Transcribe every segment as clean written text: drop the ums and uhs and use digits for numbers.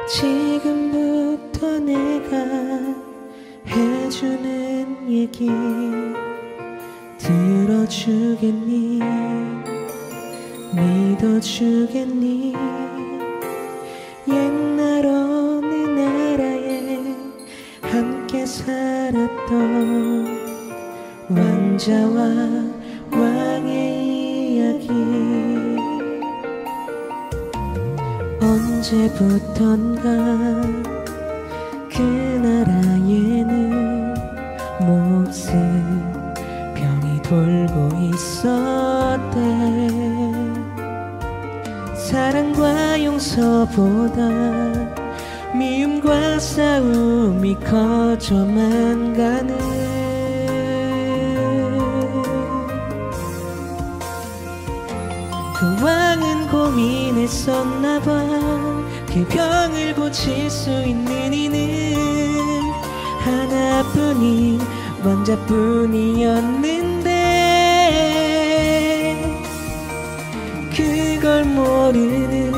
지금부터 내가 해주는 얘기 들어주겠니? 믿어주겠니? 옛날 어느 나라에 함께 살았던 왕자와 왕의 이야기. 언제부턴가 그 나라에는 몹쓸 병이 돌고 있었대. 사랑과 용서보다 미움과 싸움이 커져만 가는. 그 왕은 고민했었나봐. 그 병을 고칠 수 있는 이는 하나뿐인 왕자뿐이었는데, 그걸 모르는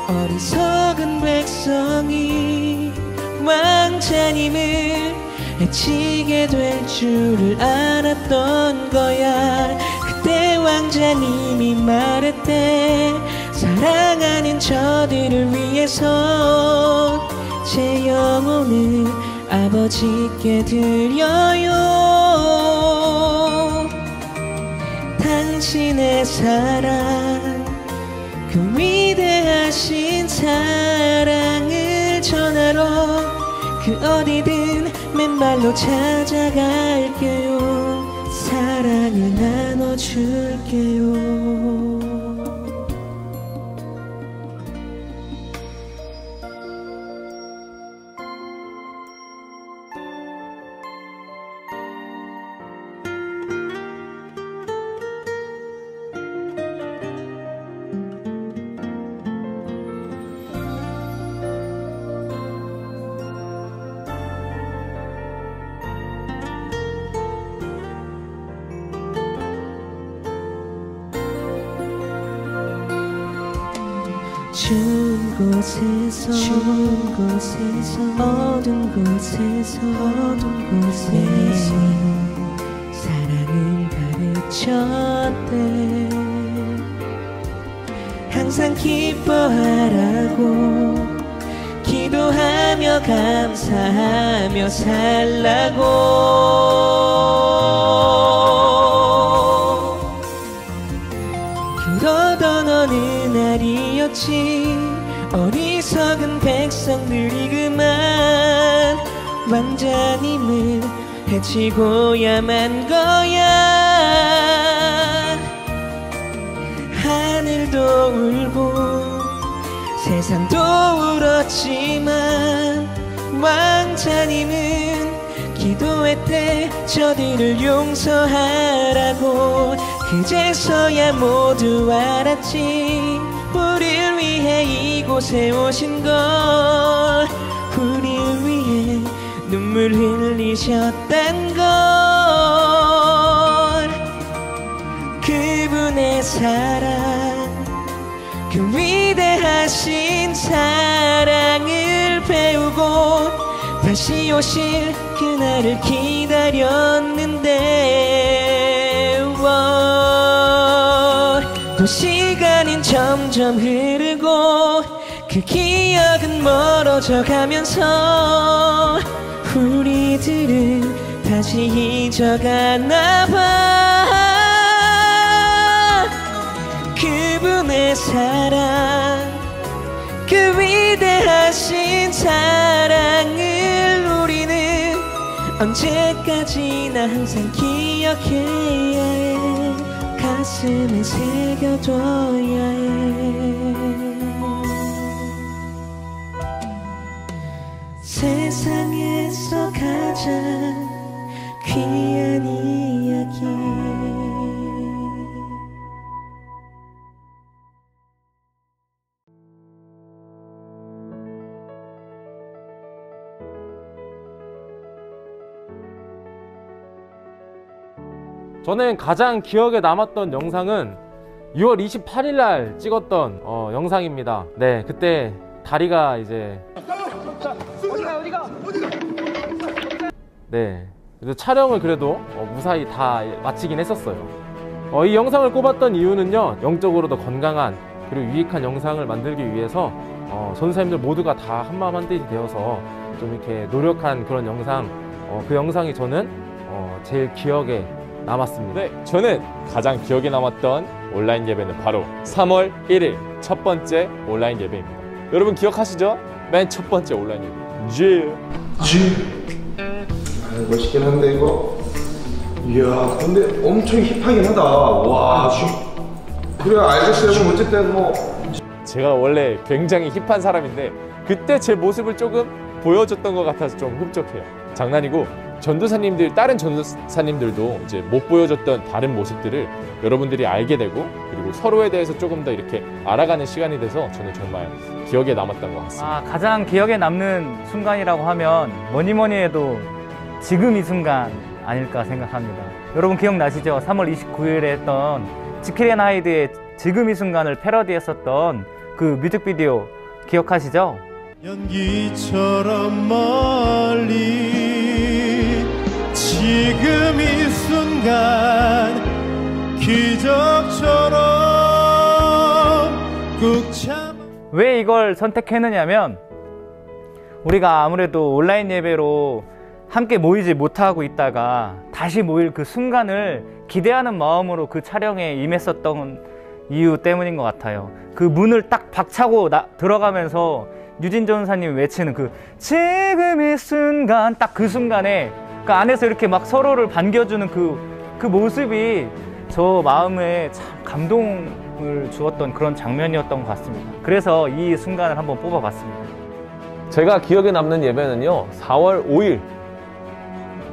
어리석은 백성이 왕자님을 해치게 될 줄을 알았던 거야. 그때 왕자님이 말했대. 사랑하는 저들을 위해서 제 영혼을 아버지께 드려요. 당신의 사랑, 그 위대하신 사랑을 전하러 그 어디든 맨발로 찾아갈게요. 사랑을 나눠줄게요. 추운 곳에서 어두운 곳에서 사랑을 가르쳤대. 항상 기뻐하라고, 기도하며 감사하며 살라고. 그러던 어느 날이었지. 어리석은 백성들이 그만 왕자님을 해치고야만 거야. 하늘도 울고 세상도 울었지만 왕자님은 기도했대. 저들을 용서하라고. 그제서야 모두 알았지. 우릴 위해 이곳에 오신 걸, 우릴 위해 눈물 흘리셨단 걸. 그분의 사랑, 그 위대하신 사랑을 배우고 다시 오실 그날을 기다렸는데, 또 시간은 점점 흐르고 그 기억은 멀어져 가면서 우리들은 다시 잊어가나 봐. 그분의 사랑, 그 위대하신 사랑을 우리는 언제까지나 항상 기억해야 해. 가슴에 새겨둬야 해. 세상에서 가장 귀한 이야기. 저는 가장 기억에 남았던 영상은 6월 28일 날 찍었던 영상입니다. 네, 그때 다리가 이제 어디가 네, 그래서 촬영을 그래도 무사히 다 마치긴 했었어요. 이 영상을 꼽았던 이유는요, 영적으로 더 건강한 그리고 유익한 영상을 만들기 위해서 전도사님들 모두가 다 한마음 한뜻이 되어서 좀 이렇게 노력한 그런 영상, 그 영상이 저는 제일 기억에 남았습니다. 네, 저는 가장 기억에 남았던 온라인 예배는 바로 3월 1일 첫 번째 온라인 예배입니다. 여러분 기억하시죠? 맨 첫 번째 온라인 예배. 멋있긴 한데 이거. 이야, 근데 엄청 힙하긴 하다. 와, 그래 알겠어요. 어쨌든 뭐 제가 원래 굉장히 힙한 사람인데 그때 제 모습을 조금 보여줬던 것 같아서 좀 흡족해요. 장난이고, 전도사님들, 다른 전도사님들도 이제 못 보여줬던 다른 모습들을 여러분들이 알게 되고, 그리고 서로에 대해서 조금 더 이렇게 알아가는 시간이 돼서 저는 정말 기억에 남았던 것 같습니다. 가장 기억에 남는 순간이라고 하면 뭐니 해도 지금 이 순간 아닐까 생각합니다. 여러분 기억나시죠? 3월 29일에 했던 지킬 앤 하이드의 지금 이 순간을 패러디했었던 그 뮤직비디오 기억하시죠? 연기처럼 멀리 지금 이 순간 기적처럼 꾹 참아. 왜 이걸 선택했느냐면 우리가 아무래도 온라인 예배로 함께 모이지 못하고 있다가 다시 모일 그 순간을 기대하는 마음으로 그 촬영에 임했었던 이유 때문인 것 같아요. 그 문을 딱 박차고 들어가면서 유진 전사님 외치는 그 지금 이 순간, 딱 그 순간에 그 안에서 이렇게 막 서로를 반겨주는 그 모습이 저 마음에 참 감동을 주었던 그런 장면이었던 것 같습니다. 그래서 이 순간을 한번 뽑아봤습니다. 제가 기억에 남는 예배는요, 4월 5일.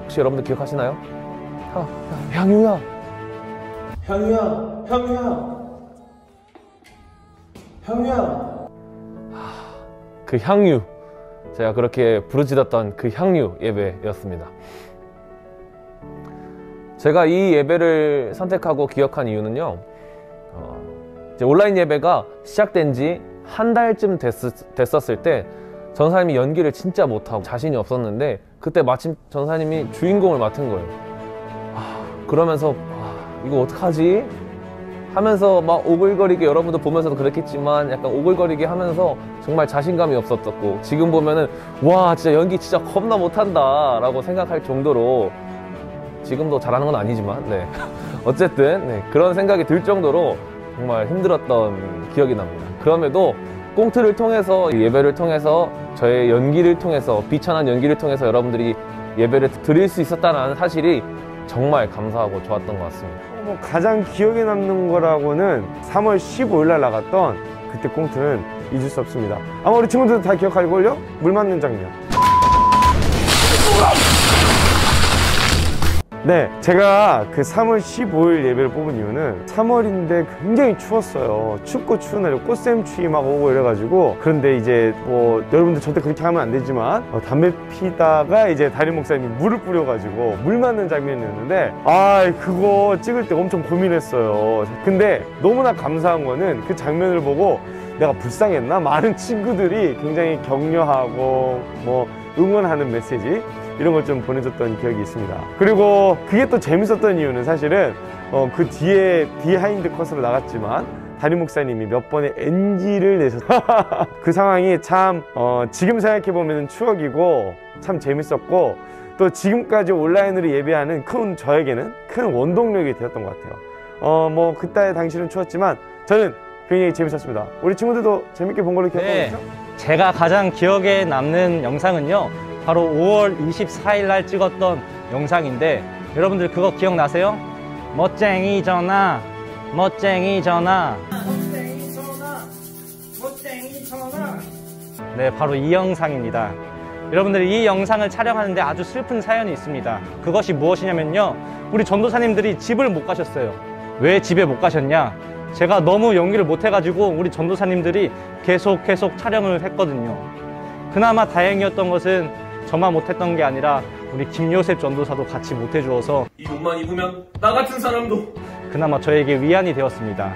혹시 여러분들 기억하시나요? 향유야. 향유야. 향유야. 향유야. 그 향유. 제가 그렇게 부르짖었던 그 향유 예배였습니다. 제가 이 예배를 선택하고 기억한 이유는요, 이제 온라인 예배가 시작된 지 한 달쯤 됐었을 때 전사님이 연기를 진짜 못하고 자신이 없었는데, 그때 마침 전사님이 주인공을 맡은 거예요. 그러면서 이거 어떡하지? 하면서 막 오글거리게, 여러분도 보면서도 그랬겠지만 약간 오글거리게 하면서 정말 자신감이 없었고, 지금 보면은 와 진짜 연기 진짜 겁나 못한다 라고 생각할 정도로, 지금도 잘하는 건 아니지만 네. 어쨌든 네, 그런 생각이 들 정도로 정말 힘들었던 기억이 납니다. 그럼에도 꽁트를 통해서, 예배를 통해서, 저의 연기를 통해서, 비천한 연기를 통해서 여러분들이 예배를 드릴 수 있었다는 사실이 정말 감사하고 좋았던 것 같습니다. 가장 기억에 남는 거라고는 3월 15일 날 나갔던 그때 꽁트는 잊을 수 없습니다. 아마 우리 친구들도 다 기억할걸요? 물 맞는 장면. 네, 제가 그 3월 15일 예배를 뽑은 이유는 3월인데 굉장히 추웠어요. 춥고 추운 날에 꽃샘추위 막 오고 이래가지고, 그런데 이제 뭐 여러분들 절대 그렇게 하면 안 되지만 담배 피다가 이제 담임 목사님이 물을 뿌려가지고 물 맞는 장면이었는데, 그거 찍을 때 엄청 고민했어요. 근데 너무나 감사한 거는 그 장면을 보고 내가 불쌍했나? 많은 친구들이 굉장히 격려하고 뭐 응원하는 메시지, 이런 걸 좀 보내줬던 기억이 있습니다. 그리고 그게 또 재밌었던 이유는 사실은 그 뒤에 비하인드 컷으로 나갔지만 담임 목사님이 몇 번의 NG를 내셨어요. 그 상황이 참 지금 생각해보면 추억이고 참 재밌었고, 또 지금까지 온라인으로 예배하는 저에게는 큰 원동력이 되었던 것 같아요. 뭐 그때 당시는 추웠지만 저는 굉장히 재밌었습니다. 우리 친구들도 재밌게 본 걸로 기억하고 있죠? 제가 가장 기억에 남는 영상은요, 바로 5월 24일 날 찍었던 영상인데, 여러분들 그거 기억나세요? 멋쟁이 전화, 멋쟁이 전화. 네, 바로 이 영상입니다. 여러분들 이 영상을 촬영하는데 아주 슬픈 사연이 있습니다. 그것이 무엇이냐면요, 우리 전도사님들이 집을 못 가셨어요. 왜 집에 못 가셨냐? 제가 너무 연기를 못 해가지고 우리 전도사님들이 계속 촬영을 했거든요. 그나마 다행이었던 것은 저만 못했던 게 아니라 우리 김요셉 전도사도 같이 못해주어서 이 옷만 입으면 나 같은 사람도 그나마 저에게 위안이 되었습니다.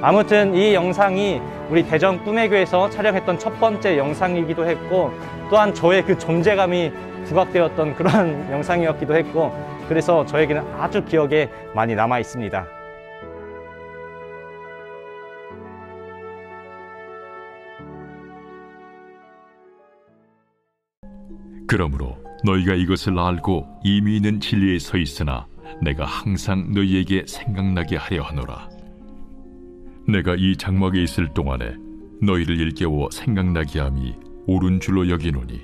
아무튼 이 영상이 우리 대전 꿈의교에서 촬영했던 첫 번째 영상이기도 했고, 또한 저의 그 존재감이 부각되었던 그런 영상이었기도 했고, 그래서 저에게는 아주 기억에 많이 남아 있습니다. 그러므로 너희가 이것을 알고 이미 있는 진리에 서 있으나 내가 항상 너희에게 생각나게 하려 하노라. 내가 이 장막에 있을 동안에 너희를 일깨워 생각나게 함이 옳은 줄로 여기노니,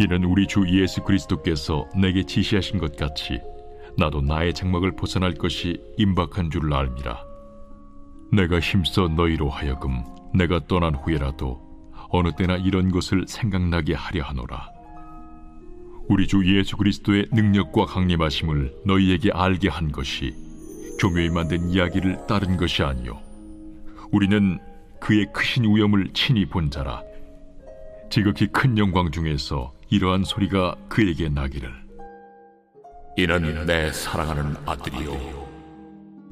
이는 우리 주 예수 그리스도께서 내게 지시하신 것 같이 나도 나의 장막을 벗어날 것이 임박한 줄을 알미라. 내가 힘써 너희로 하여금 내가 떠난 후에라도 어느 때나 이런 것을 생각나게 하려 하노라. 우리 주 예수 그리스도의 능력과 강림하심을 너희에게 알게 한 것이 교묘히 만든 이야기를 따른 것이 아니요, 우리는 그의 크신 위엄을 친히 본 자라. 지극히 큰 영광 중에서 이러한 소리가 그에게 나기를, 이는 내 사랑하는 아들이요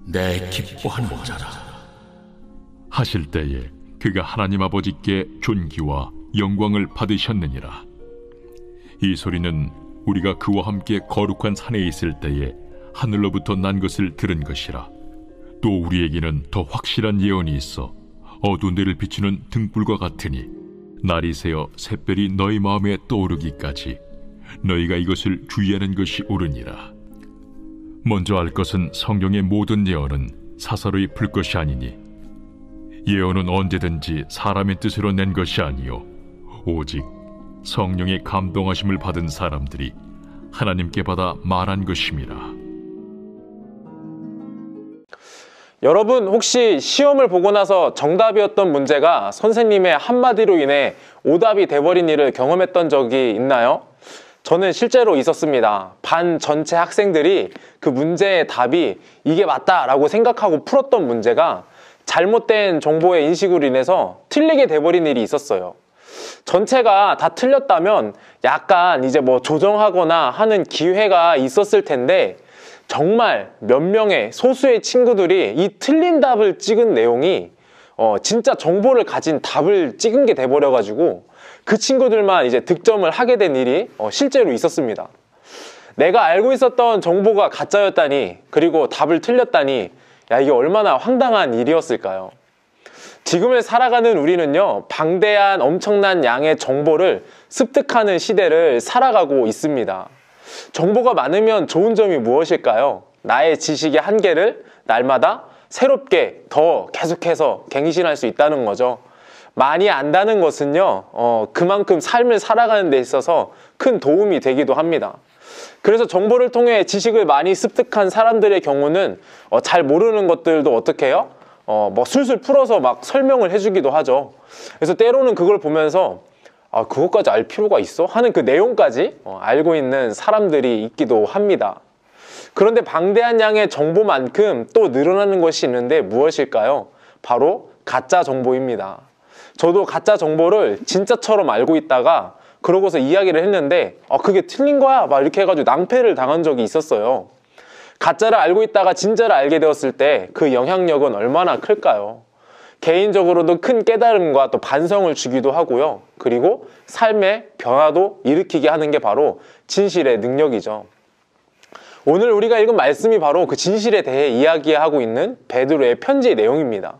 내 기뻐하는 자라 하실 때에 그가 하나님 아버지께 존귀와 영광을 받으셨느니라. 이 소리는 우리가 그와 함께 거룩한 산에 있을 때에 하늘로부터 난 것을 들은 것이라. 또 우리에게는 더 확실한 예언이 있어 어두운 데를 비추는 등불과 같으니 날이 새어 샛별이 너희 마음에 떠오르기까지 너희가 이것을 주의하는 것이 옳으니라. 먼저 알 것은 성경의 모든 예언은 사사로이 풀 것이 아니니, 예언은 언제든지 사람의 뜻으로 낸 것이 아니요 오직 성령의 감동하심을 받은 사람들이 하나님께 받아 말한 것임이라. 여러분, 혹시 시험을 보고 나서 정답이었던 문제가 선생님의 한마디로 인해 오답이 돼버린 일을 경험했던 적이 있나요? 저는 실제로 있었습니다. 반 전체 학생들이 그 문제의 답이 이게 맞다라고 생각하고 풀었던 문제가 잘못된 정보의 인식으로 인해서 틀리게 돼버린 일이 있었어요. 전체가 다 틀렸다면 약간 이제 뭐 조정하거나 하는 기회가 있었을 텐데, 정말 몇 명의 소수의 친구들이 이 틀린 답을 찍은 내용이 진짜 정보를 가진 답을 찍은 게 돼버려가지고 그 친구들만 이제 득점을 하게 된 일이 실제로 있었습니다. 내가 알고 있었던 정보가 가짜였다니, 그리고 답을 틀렸다니, 야, 이게 얼마나 황당한 일이었을까요? 지금을 살아가는 우리는요, 방대한 엄청난 양의 정보를 습득하는 시대를 살아가고 있습니다. 정보가 많으면 좋은 점이 무엇일까요? 나의 지식의 한계를 날마다 새롭게 더 계속해서 갱신할 수 있다는 거죠. 많이 안다는 것은요, 그만큼 삶을 살아가는 데 있어서 큰 도움이 되기도 합니다. 그래서 정보를 통해 지식을 많이 습득한 사람들의 경우는 잘 모르는 것들도 어떻게 해요? 뭐 술술 풀어서 막 설명을 해주기도 하죠. 그래서 때로는 그걸 보면서 그것까지 알 필요가 있어? 하는 그 내용까지 알고 있는 사람들이 있기도 합니다. 그런데 방대한 양의 정보만큼 또 늘어나는 것이 있는데 무엇일까요? 바로 가짜 정보입니다. 저도 가짜 정보를 진짜처럼 알고 있다가 그러고서 이야기를 했는데 그게 틀린 거야 막 이렇게 해가지고 낭패를 당한 적이 있었어요. 가짜를 알고 있다가 진짜를 알게 되었을 때 그 영향력은 얼마나 클까요? 개인적으로도 큰 깨달음과 또 반성을 주기도 하고요. 그리고 삶의 변화도 일으키게 하는 게 바로 진실의 능력이죠. 오늘 우리가 읽은 말씀이 바로 그 진실에 대해 이야기하고 있는 베드로의 편지의 내용입니다.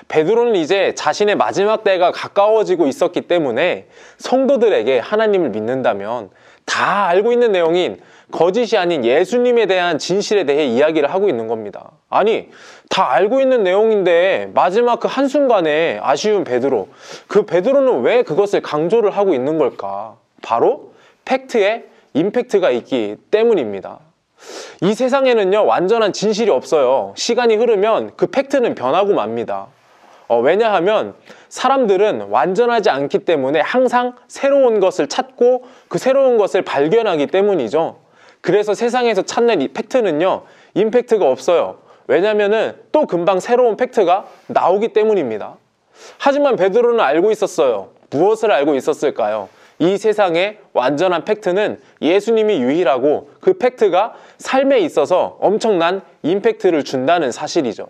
베드로는 이제 자신의 마지막 때가 가까워지고 있었기 때문에 성도들에게 하나님을 믿는다면 다 알고 있는 내용인 거짓이 아닌 예수님에 대한 진실에 대해 이야기를 하고 있는 겁니다. 아니, 다 알고 있는 내용인데 마지막 그 한순간에 아쉬운 베드로, 그 베드로는 왜 그것을 강조를 하고 있는 걸까? 바로 팩트에 임팩트가 있기 때문입니다. 이 세상에는요, 완전한 진실이 없어요. 시간이 흐르면 그 팩트는 변하고 맙니다. 왜냐하면 사람들은 완전하지 않기 때문에 항상 새로운 것을 찾고 그 새로운 것을 발견하기 때문이죠. 그래서 세상에서 찾는 이 팩트는요, 임팩트가 없어요. 왜냐하면 또 금방 새로운 팩트가 나오기 때문입니다. 하지만 베드로는 알고 있었어요. 무엇을 알고 있었을까요? 이 세상의 완전한 팩트는 예수님이 유일하고 그 팩트가 삶에 있어서 엄청난 임팩트를 준다는 사실이죠.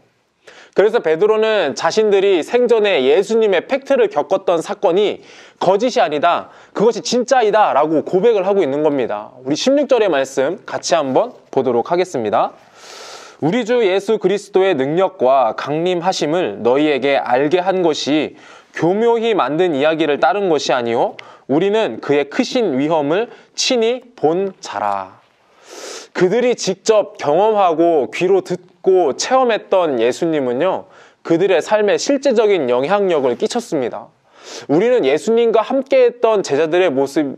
그래서 베드로는 자신들이 생전에 예수님의 팩트를 겪었던 사건이 거짓이 아니다, 그것이 진짜이다 라고 고백을 하고 있는 겁니다. 우리 16절의 말씀 같이 한번 보도록 하겠습니다. 우리 주 예수 그리스도의 능력과 강림하심을 너희에게 알게 한 것이 교묘히 만든 이야기를 따른 것이 아니요 우리는 그의 크신 위엄을 친히 본 자라. 그들이 직접 경험하고 귀로 듣고 체험했던 예수님은요, 그들의 삶에 실제적인 영향력을 끼쳤습니다. 우리는 예수님과 함께했던 제자들의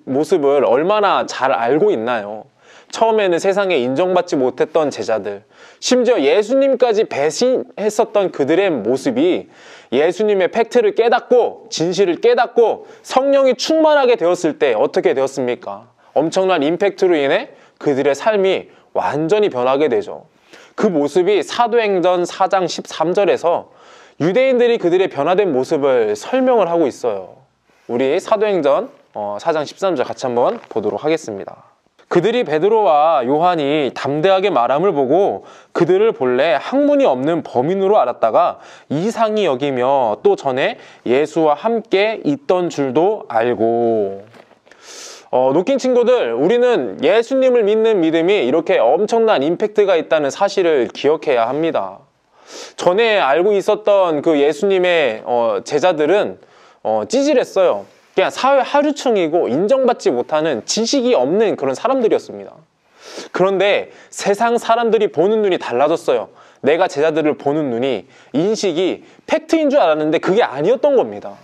모습을 얼마나 잘 알고 있나요? 처음에는 세상에 인정받지 못했던 제자들, 심지어 예수님까지 배신했었던 그들의 모습이 예수님의 팩트를 깨닫고 진실을 깨닫고 성령이 충만하게 되었을 때 어떻게 되었습니까? 엄청난 임팩트로 인해 그들의 삶이 완전히 변하게 되죠. 그 모습이 사도행전 4장 13절에서 유대인들이 그들의 변화된 모습을 설명을 하고 있어요. 우리 사도행전 4장 13절 같이 한번 보도록 하겠습니다. 그들이 베드로와 요한이 담대하게 말함을 보고 그들을 본래 학문이 없는 범인으로 알았다가 이상히 여기며 또 전에 예수와 함께 있던 줄도 알고. 녹긴 친구들, 우리는 예수님을 믿는 믿음이 이렇게 엄청난 임팩트가 있다는 사실을 기억해야 합니다. 전에 알고 있었던 그 예수님의 제자들은 찌질했어요. 그냥 사회 하류층이고 인정받지 못하는 지식이 없는 그런 사람들이었습니다. 그런데 세상 사람들이 보는 눈이 달라졌어요. 내가 제자들을 보는 눈이, 인식이 팩트인 줄 알았는데 그게 아니었던 겁니다.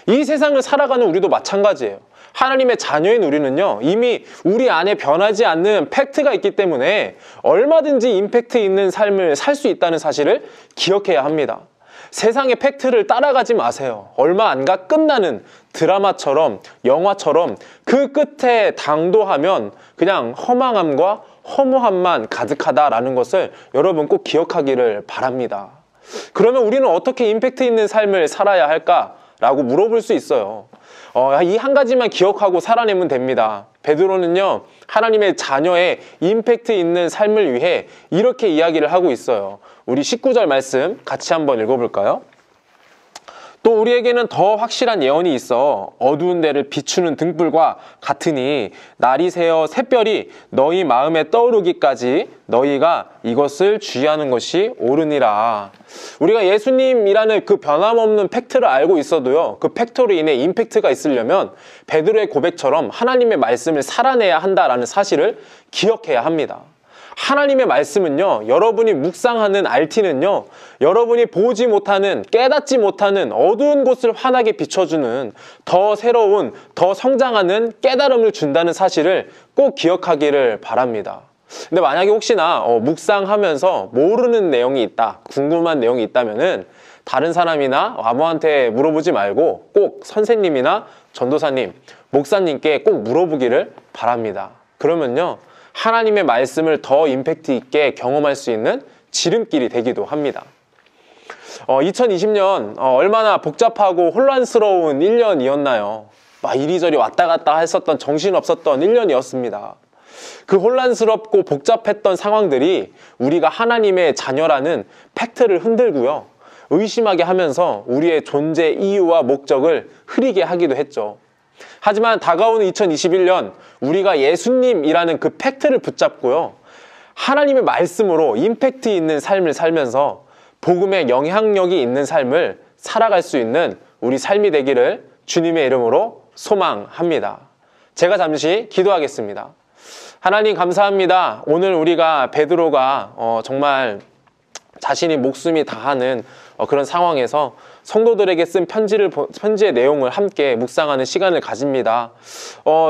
이 세상을 살아가는 우리도 마찬가지예요. 하나님의 자녀인 우리는요, 이미 우리 안에 변하지 않는 팩트가 있기 때문에 얼마든지 임팩트 있는 삶을 살 수 있다는 사실을 기억해야 합니다. 세상의 팩트를 따라가지 마세요. 얼마 안 가 끝나는 드라마처럼, 영화처럼 그 끝에 당도하면 그냥 허망함과 허무함만 가득하다라는 것을 여러분 꼭 기억하기를 바랍니다. 그러면 우리는 어떻게 임팩트 있는 삶을 살아야 할까라고 물어볼 수 있어요. 이 한 가지만 기억하고 살아내면 됩니다. 베드로는요, 하나님의 자녀의 임팩트 있는 삶을 위해 이렇게 이야기를 하고 있어요. 우리 19절 말씀 같이 한번 읽어볼까요? 또 우리에게는 더 확실한 예언이 있어 어두운 데를 비추는 등불과 같으니 날이 새어 샛별이 너희 마음에 떠오르기까지 너희가 이것을 주의하는 것이 옳으니라. 우리가 예수님이라는 그 변함없는 팩트를 알고 있어도요, 그 팩트로 인해 임팩트가 있으려면 베드로의 고백처럼 하나님의 말씀을 살아내야 한다라는 사실을 기억해야 합니다. 하나님의 말씀은요, 여러분이 묵상하는 RT는요, 여러분이 보지 못하는, 깨닫지 못하는 어두운 곳을 환하게 비춰주는 더 새로운, 더 성장하는 깨달음을 준다는 사실을 꼭 기억하기를 바랍니다. 근데 만약에 혹시나 묵상하면서 모르는 내용이 있다, 궁금한 내용이 있다면은 다른 사람이나 아무한테 물어보지 말고 꼭 선생님이나 전도사님, 목사님께 꼭 물어보기를 바랍니다. 그러면요, 하나님의 말씀을 더 임팩트 있게 경험할 수 있는 지름길이 되기도 합니다. 2020년 얼마나 복잡하고 혼란스러운 1년이었나요? 막 이리저리 왔다 갔다 했었던 정신없었던 1년이었습니다. 그 혼란스럽고 복잡했던 상황들이 우리가 하나님의 자녀라는 팩트를 흔들고요, 의심하게 하면서 우리의 존재 이유와 목적을 흐리게 하기도 했죠. 하지만 다가오는 2021년 우리가 예수님이라는 그 팩트를 붙잡고요, 하나님의 말씀으로 임팩트 있는 삶을 살면서 복음의 영향력이 있는 삶을 살아갈 수 있는 우리 삶이 되기를 주님의 이름으로 소망합니다. 제가 잠시 기도하겠습니다. 하나님 감사합니다. 오늘 우리가 베드로가 정말 자신이 목숨이 다하는 그런 상황에서 성도들에게 쓴 편지의 내용을 함께 묵상하는 시간을 가집니다.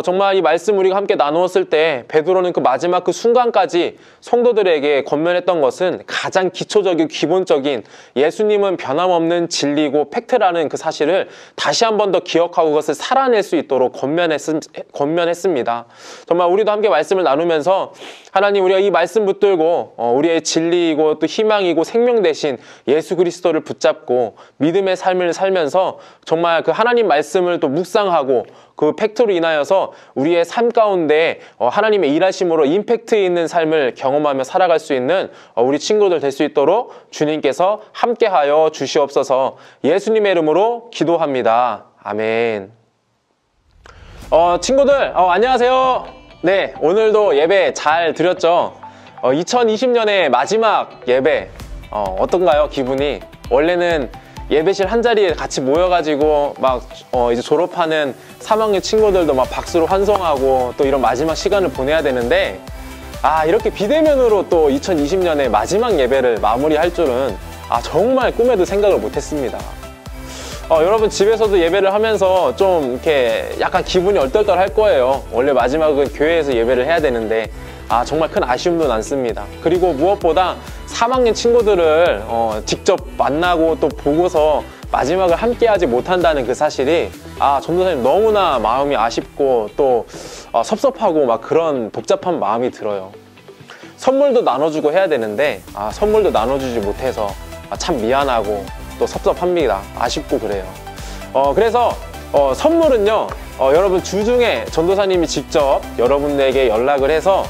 정말 이 말씀 우리가 함께 나누었을 때 베드로는 그 마지막 그 순간까지 성도들에게 권면했던 것은 가장 기초적인 기본적인 예수님은 변함없는 진리고 팩트라는 그 사실을 다시 한 번 더 기억하고 그것을 살아낼 수 있도록 권면했습니다. 정말 우리도 함께 말씀을 나누면서 하나님, 우리가 이 말씀 붙들고 우리의 진리이고 또 희망이고 생명 되신 예수 그리스도를 붙잡고 믿음의 믿음의 삶을 살면서 정말 그 하나님 말씀을 또 묵상하고 그 팩트로 인하여서 우리의 삶 가운데 하나님의 일하심으로 임팩트 있는 삶을 경험하며 살아갈 수 있는 우리 친구들 될 수 있도록 주님께서 함께하여 주시옵소서. 예수님의 이름으로 기도합니다. 아멘. 친구들 안녕하세요. 네, 오늘도 예배 잘 드렸죠? 2020년의 마지막 예배 어떤가요? 기분이? 원래는 예배실 한 자리에 같이 모여가지고 막 이제 졸업하는 3학년 친구들도 막 박수로 환송하고 또 이런 마지막 시간을 보내야 되는데 이렇게 비대면으로 또 2020년의 마지막 예배를 마무리할 줄은 정말 꿈에도 생각을 못했습니다. 여러분 집에서도 예배를 하면서 좀 이렇게 약간 기분이 얼떨떨할 거예요. 원래 마지막은 교회에서 예배를 해야 되는데 정말 큰 아쉬움도 남습니다. 그리고 무엇보다 3학년 친구들을 직접 만나고 또 보고서 마지막을 함께 하지 못한다는 그 사실이 전도사님 너무나 마음이 아쉽고 또 섭섭하고 막 그런 복잡한 마음이 들어요. 선물도 나눠주고 해야 되는데 선물도 나눠주지 못해서 참 미안하고 또 섭섭합니다. 아쉽고 그래요. 그래서 선물은요 여러분 주중에 전도사님이 직접 여러분에게 연락을 해서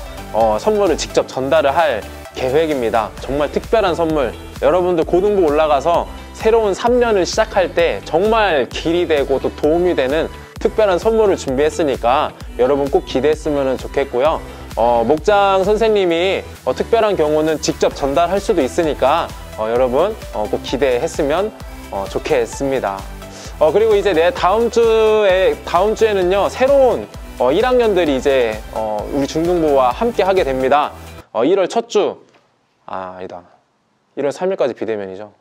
선물을 직접 전달을 할 계획입니다. 정말 특별한 선물, 여러분들 고등부 올라가서 새로운 3년을 시작할 때 정말 길이 되고 또 도움이 되는 특별한 선물을 준비했으니까 여러분 꼭 기대했으면 좋겠고요. 목장 선생님이 특별한 경우는 직접 전달할 수도 있으니까 여러분 꼭 기대했으면 좋겠습니다. 그리고 이제 다음 주에는요 새로운 1학년들이 이제 우리 중등부와 함께 하게 됩니다. 1월 첫 주 아니다 1월 3일까지 비대면이죠.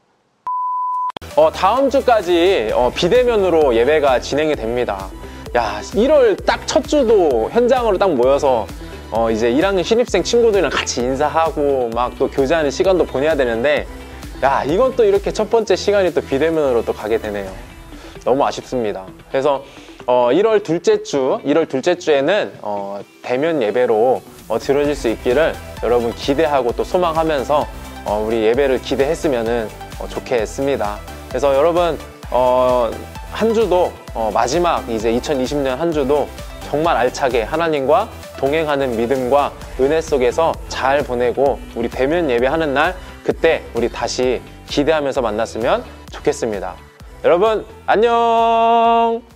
다음 주까지 비대면으로 예배가 진행이 됩니다. 야, 1월 딱 첫 주도 현장으로 딱 모여서 이제 1학년 신입생 친구들이랑 같이 인사하고 막 또 교제하는 시간도 보내야 되는데 야, 이건 또 이렇게 첫 번째 시간이 또 비대면으로 또 가게 되네요. 너무 아쉽습니다. 그래서 1월 둘째 주에는 대면 예배로 드려질 수 있기를 여러분 기대하고 또 소망하면서 우리 예배를 기대했으면 좋겠습니다. 그래서 여러분 한 주도 마지막 이제 2020년 한 주도 정말 알차게 하나님과 동행하는 믿음과 은혜 속에서 잘 보내고 우리 대면 예배하는 날 그때 우리 다시 기대하면서 만났으면 좋겠습니다. 여러분 안녕.